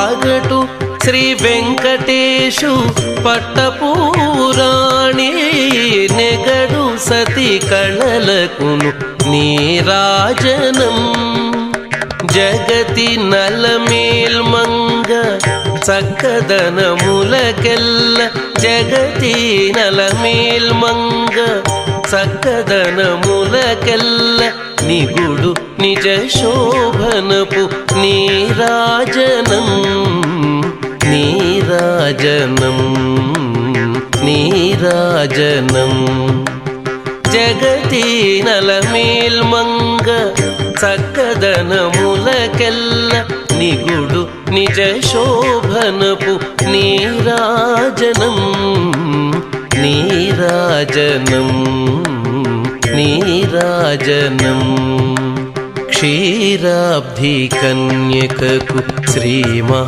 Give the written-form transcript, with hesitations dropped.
అగటు శ్రీ వెంకటేశు పట్టపూరాణి నెగడు సతి కళలకును నీరాజనం జగతి నలమేల్మంగ చక్కదనములకెల్ల జగతి నలమేల్మంగ చక్కదనములకెల్ల నిగుడు నిజ శోభనపు నీరాజనం నీరాజనం నీరాజనం జగతి నలమేల్మంగ చక్కదనములకెల్ల నిగుడు నిజ శోభనపు నీరాజనం నీరాజనం నీరాజనం క్షీరాబ్ధి కన్యకకు శ్రీ